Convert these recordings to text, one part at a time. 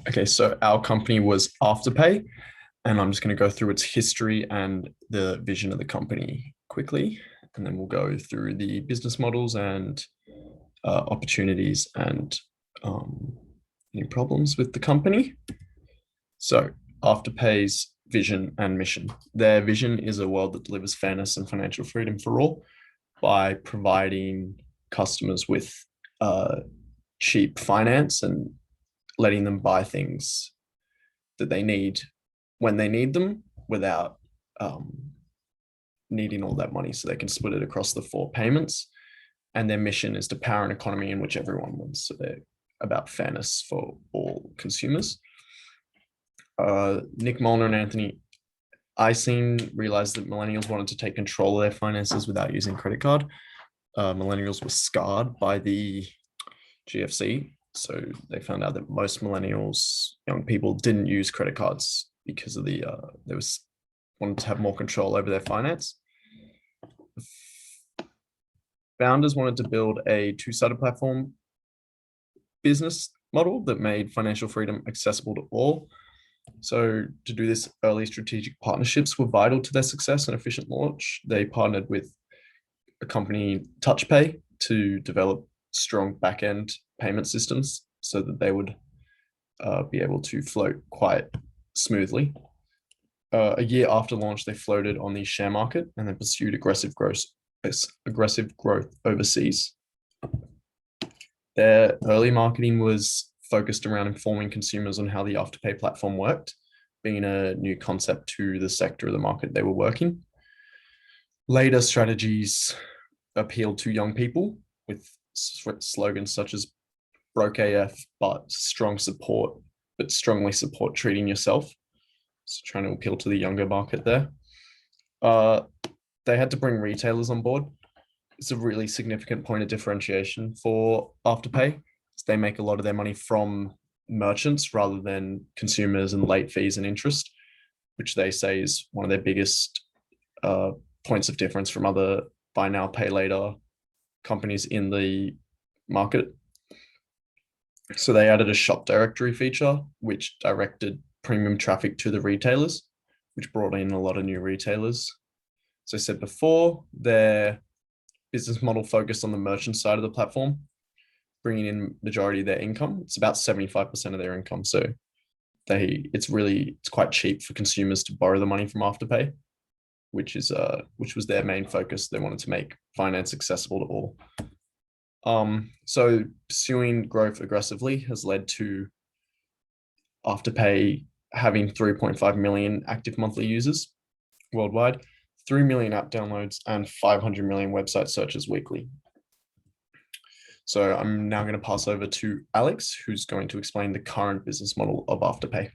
Okay, so our company was Afterpay, and I'm just going to go through its history and the vision of the company quickly, and then we'll go through the business models and opportunities and um, any problems with the company. So, Afterpay's vision and mission. Their vision is a world that delivers fairness and financial freedom for all by providing customers with uh, cheap finance and letting them buy things that they need when they need them without um, needing all that money so they can split it across the four payments. And their mission is to power an economy in which everyone wins. So they're about fairness for all consumers. Nick Molnar and Anthony Icing realized that millennials wanted to take control of their finances without using credit card. Millennials were scarred by the GFC. So they found out that most millennials, young people, didn't use credit cards because of they was wanted to have more control over their finance. Founders wanted to build a two-sided platform business model that made financial freedom accessible to all. So to do this, early strategic partnerships were vital to their success and efficient launch. They partnered with a company, TouchPay, to develop strong back-end payment systems so that they would be able to float quite smoothly. A year after launch, they floated on the share market and then pursued aggressive growth overseas. Their early marketing was focused around informing consumers on how the Afterpay platform worked, being a new concept to the sector of the market they were working. Later strategies appealed to young people with slogans such as broke AF, but strongly support treating yourself. So trying to appeal to the younger market there. They had to bring retailers on board. It's a really significant point of differentiation for Afterpay. They make a lot of their money from merchants rather than consumers and late fees and interest, which they say is one of their biggest points of difference from other buy now, pay later companies in the market. So they added a shop directory feature, which directed premium traffic to the retailers, which brought in a lot of new retailers. As I said before, their business model focused on the merchant side of the platform, bringing in majority of their income. It's about 75% of their income. So it's quite cheap for consumers to borrow the money from Afterpay, which was their main focus. They wanted to make finance accessible to all. So pursuing growth aggressively has led to Afterpay having 3.5 million active monthly users worldwide, 3 million app downloads, and 500 million website searches weekly. So I'm now going to pass over to Alex, who's going to explain the current business model of Afterpay.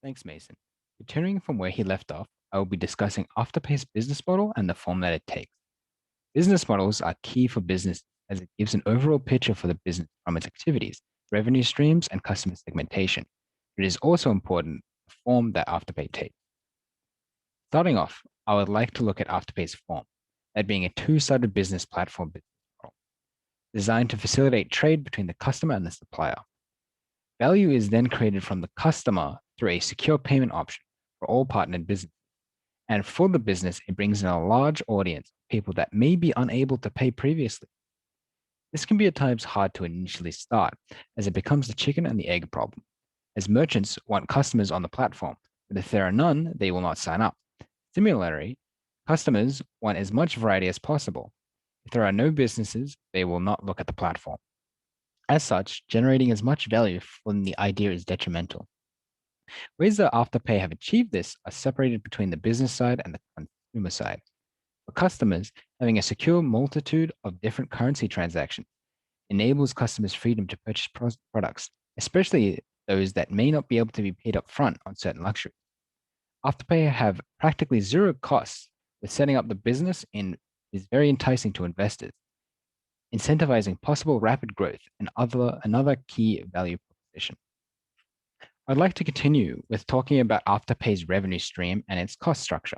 Thanks, Mason. Returning from where he left off, I will be discussing Afterpay's business model and the form that it takes. Business models are key for business as it gives an overall picture for the business from its activities, revenue streams, and customer segmentation. It is also important the form that Afterpay takes. Starting off, I would like to look at Afterpay's form, that being a two-sided business platform business model, designed to facilitate trade between the customer and the supplier. Value is then created from the customer through a secure payment option for all partnered businesses. And for the business, it brings in a large audience of people that may be unable to pay previously. This can be at times hard to initially start, as it becomes the chicken and the egg problem, as merchants want customers on the platform, but if there are none, they will not sign up. Similarly, customers want as much variety as possible. If there are no businesses, they will not look at the platform. As such, generating as much value from the idea is detrimental. Ways that Afterpay have achieved this are separated between the business side and the consumer side. For customers, having a secure multitude of different currency transactions enables customers freedom to purchase products, especially those that may not be able to be paid up front on certain luxuries. Afterpay have practically zero costs, with setting up the business is very enticing to investors, incentivizing possible rapid growth and another key value proposition. I'd like to continue with talking about Afterpay's revenue stream and its cost structure.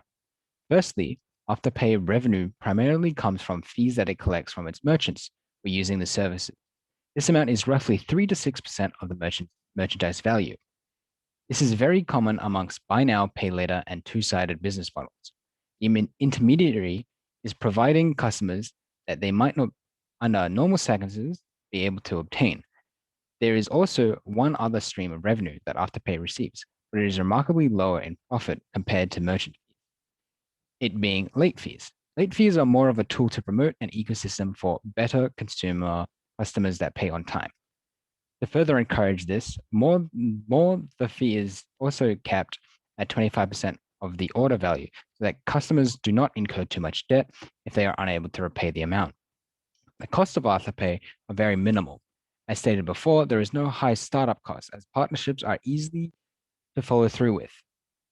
Firstly, Afterpay revenue primarily comes from fees that it collects from its merchants for using the services. This amount is roughly 3 to 6% of the merchandise value. This is very common amongst buy now, pay later, and two-sided business models. The intermediary is providing customers that they might not, under normal circumstances, be able to obtain. There is also one other stream of revenue that Afterpay receives, but it is remarkably lower in profit compared to merchant fees, it being late fees. Late fees are more of a tool to promote an ecosystem for better consumer customers that pay on time. To further encourage this, the fee is also capped at 25% of the order value so that customers do not incur too much debt if they are unable to repay the amount. The costs of Afterpay are very minimal. As stated before, there is no high startup cost as partnerships are easy to follow through with.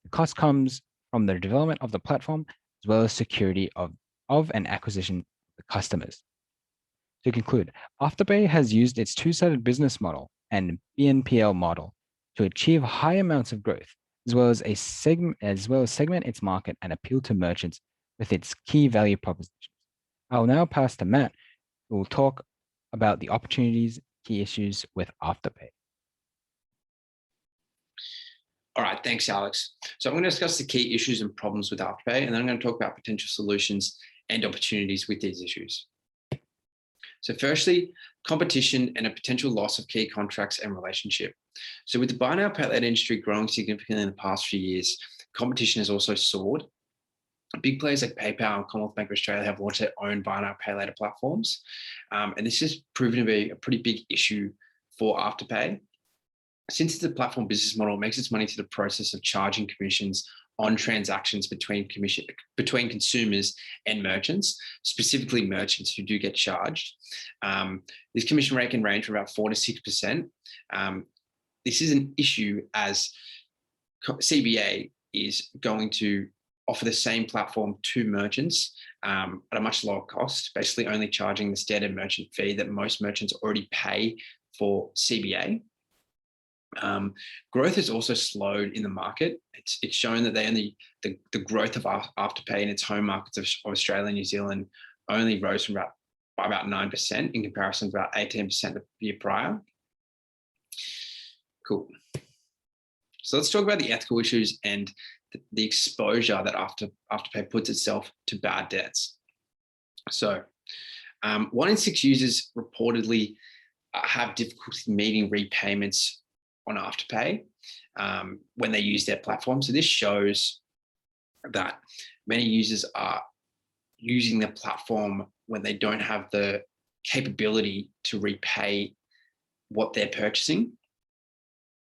The cost comes from the development of the platform as well as security of and acquisition of the customers. To conclude, Afterpay has used its two-sided business model and BNPL model to achieve high amounts of growth, as well as segment its market and appeal to merchants with its key value propositions. I will now pass to Matt, who will talk about the opportunities, key issues with Afterpay. All right, thanks, Alex. So I'm going to discuss the key issues and problems with Afterpay, and then I'm going to talk about potential solutions and opportunities with these issues. So firstly, competition and a potential loss of key contracts and relationship. So with the buy now, pay later industry growing significantly in the past few years, competition has also soared. Big players like PayPal and Commonwealth Bank of Australia have launched their own buy now, pay later platforms. And this has proven to be a pretty big issue for Afterpay. Since it's a platform business model, it makes its money through the process of charging commissions on transactions between consumers and merchants, specifically merchants who do get charged. This commission rate can range from about 4 to 6%. This is an issue as CBA is going to offer the same platform to merchants at a much lower cost, basically only charging the standard merchant fee that most merchants already pay for CBA. Growth has also slowed in the market. It's shown that the growth of Afterpay in its home markets of Australia and New Zealand only rose by about 9% in comparison to about 18% the year prior. Cool. So let's talk about the ethical issues and the exposure that Afterpay puts itself to bad debts. So 1 in 6 users reportedly have difficulty meeting repayments on Afterpay when they use their platform. So this shows that many users are using their platform when they don't have the capability to repay what they're purchasing.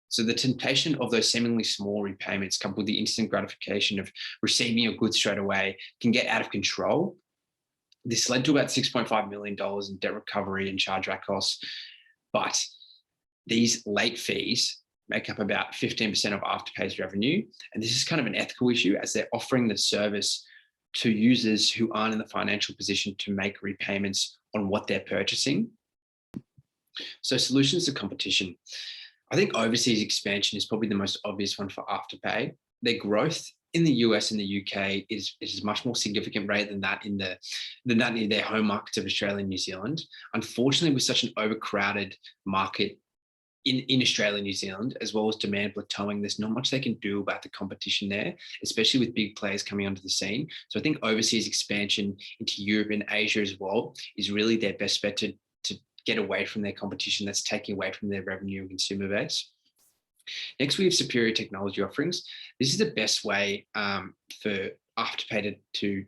So the temptation of those seemingly small repayments coupled with the instant gratification of receiving your goods straight away can get out of control. This led to about $6.5 million in debt recovery and chargeback costs, but these late fees make up about 15% of Afterpay's revenue. And this is kind of an ethical issue as they're offering the service to users who aren't in the financial position to make repayments on what they're purchasing. So solutions to competition. I think overseas expansion is probably the most obvious one for Afterpay. Their growth in the US and the UK is a much more significant rate than that in their home markets of Australia and New Zealand. Unfortunately, with such an overcrowded market in Australia and New Zealand, as well as demand plateauing, there's not much they can do about the competition there, especially with big players coming onto the scene. So I think overseas expansion into Europe and Asia as well is really their best bet to get away from their competition that's taking away from their revenue and consumer base. Next, we have superior technology offerings. This is the best way for Afterpay to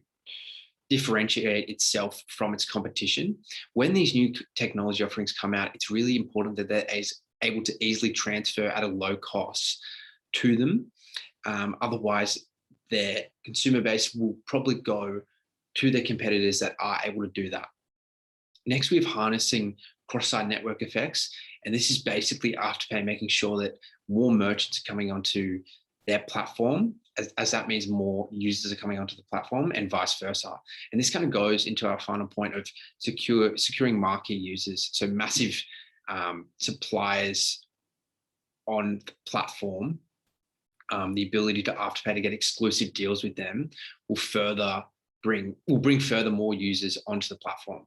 differentiate itself from its competition. When these new technology offerings come out, it's really important that they're able to easily transfer at a low cost to them. Otherwise, their consumer base will probably go to their competitors that are able to do that. Next, we have harnessing cross-site network effects. And this is basically Afterpay making sure that more merchants are coming onto their platform, as that means more users are coming onto the platform and vice versa. And this kind of goes into our final point of securing marquee users. So massive suppliers on the platform, the ability to Afterpay to get exclusive deals with them will bring further more users onto the platform.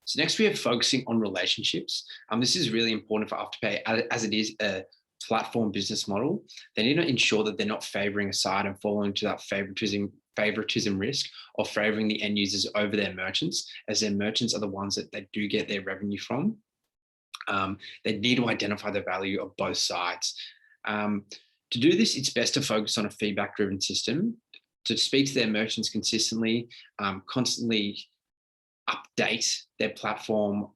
So next we have focusing on relationships. This is really important for Afterpay as it is a platform business model. They need to ensure that they're not favoring a side and falling into that favoritism risk of favoring the end users over their merchants, as their merchants are the ones that they do get their revenue from. They need to identify the value of both sides. To do this, it's best to focus on a feedback-driven system, to speak to their merchants consistently, constantly update their platform,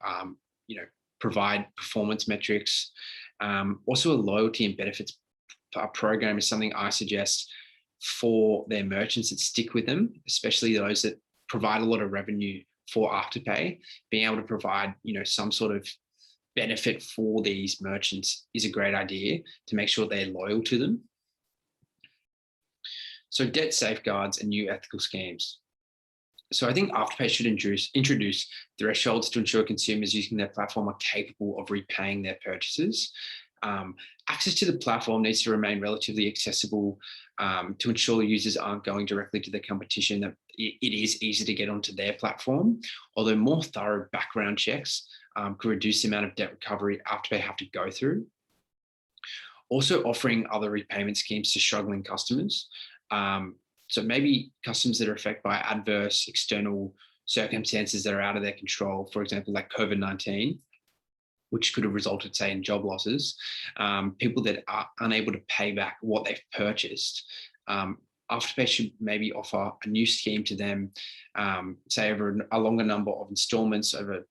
provide performance metrics. Also, a loyalty and benefits program is something I suggest for their merchants that stick with them, especially those that provide a lot of revenue for Afterpay. Being able to provide, some sort of benefit for these merchants is a great idea to make sure they're loyal to them. So debt safeguards and new ethical schemes. So I think Afterpay should introduce thresholds to ensure consumers using their platform are capable of repaying their purchases. Access to the platform needs to remain relatively accessible to ensure users aren't going directly to the competition, that it is easy to get onto their platform, although more thorough background checks could reduce the amount of debt recovery Afterpay have to go through. Also offering other repayment schemes to struggling customers. So maybe customers that are affected by adverse external circumstances that are out of their control, for example, like COVID-19, which could have resulted, say, in job losses, people that are unable to pay back what they've purchased. Afterpay should maybe offer a new scheme to them, say over a longer number of installments over,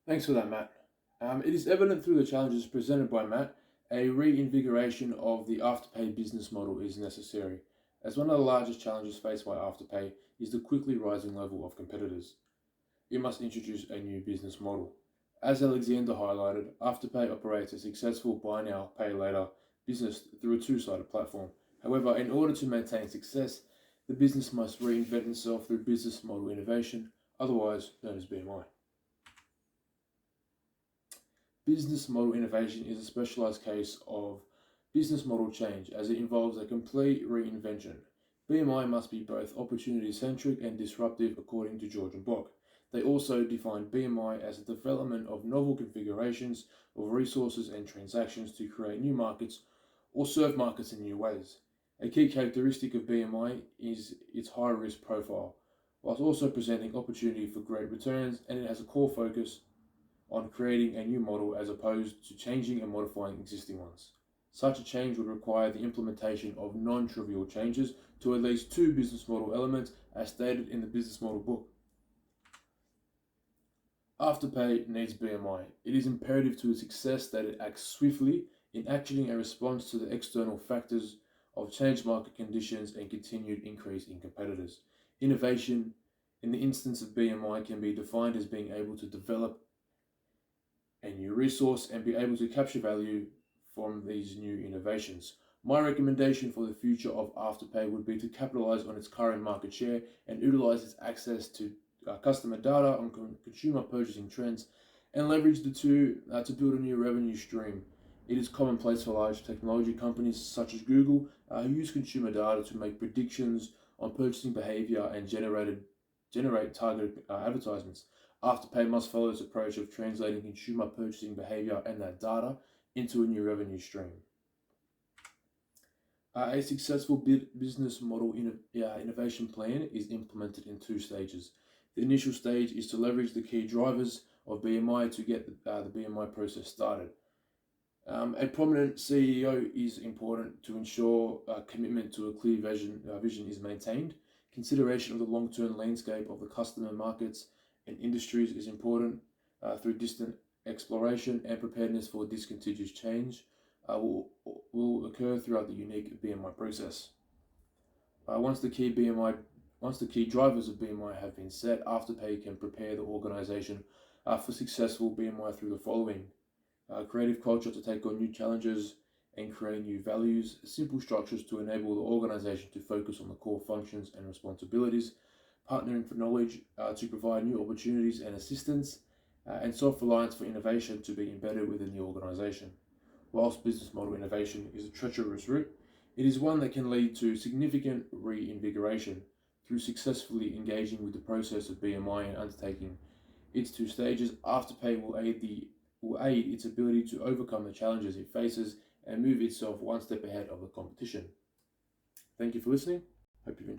Thanks for that, Matt. It is evident through the challenges presented by Matt, a reinvigoration of the Afterpay business model is necessary, as one of the largest challenges faced by Afterpay is the quickly rising level of competitors. It must introduce a new business model. As Alexander highlighted, Afterpay operates a successful buy now, pay later business through a two-sided platform. However, in order to maintain success, the business must reinvent itself through business model innovation, otherwise known as BMI. Business model innovation is a specialized case of business model change as it involves a complete reinvention. BMI must be both opportunity-centric and disruptive according to George and Bock. They also define BMI as the development of novel configurations of resources and transactions to create new markets or serve markets in new ways. A key characteristic of BMI is its high risk profile, whilst also presenting opportunity for great returns, and it has a core focus on creating a new model as opposed to changing and modifying existing ones. Such a change would require the implementation of non-trivial changes to at least two business model elements as stated in the business model book. Afterpay needs BMI. It is imperative to its success that it acts swiftly in actioning a response to the external factors of changed market conditions and continued increase in competitors. Innovation in the instance of BMI can be defined as being able to develop a new resource and be able to capture value from these new innovations. My recommendation for the future of Afterpay would be to capitalize on its current market share and utilize its access to customer data on consumer purchasing trends and leverage the two to build a new revenue stream. It is commonplace for large technology companies such as Google who use consumer data to make predictions on purchasing behavior and generate targeted advertisements. Afterpay must follow this approach of translating consumer purchasing behavior and that data into a new revenue stream. A successful business model innovation plan is implemented in two stages. The initial stage is to leverage the key drivers of BMI to get the BMI process started. A prominent CEO is important to ensure commitment to a clear vision is maintained. Consideration of the long-term landscape of the customer markets and industries is important through distant exploration, and preparedness for discontinuous change will occur throughout the unique BMI process. Once the key drivers of BMI have been set, Afterpay can prepare the organization for successful BMI through the following: creative culture to take on new challenges and create new values, simple structures to enable the organization to focus on the core functions and responsibilities, partnering for knowledge to provide new opportunities and assistance, and self-reliance for innovation to be embedded within the organization. Whilst business model innovation is a treacherous route, It is one that can lead to significant reinvigoration through successfully engaging with the process of BMI and undertaking its two stages. Afterpay will aid its ability to overcome the challenges it faces and move itself one step ahead of the competition. Thank you for listening. Hope you've enjoyed.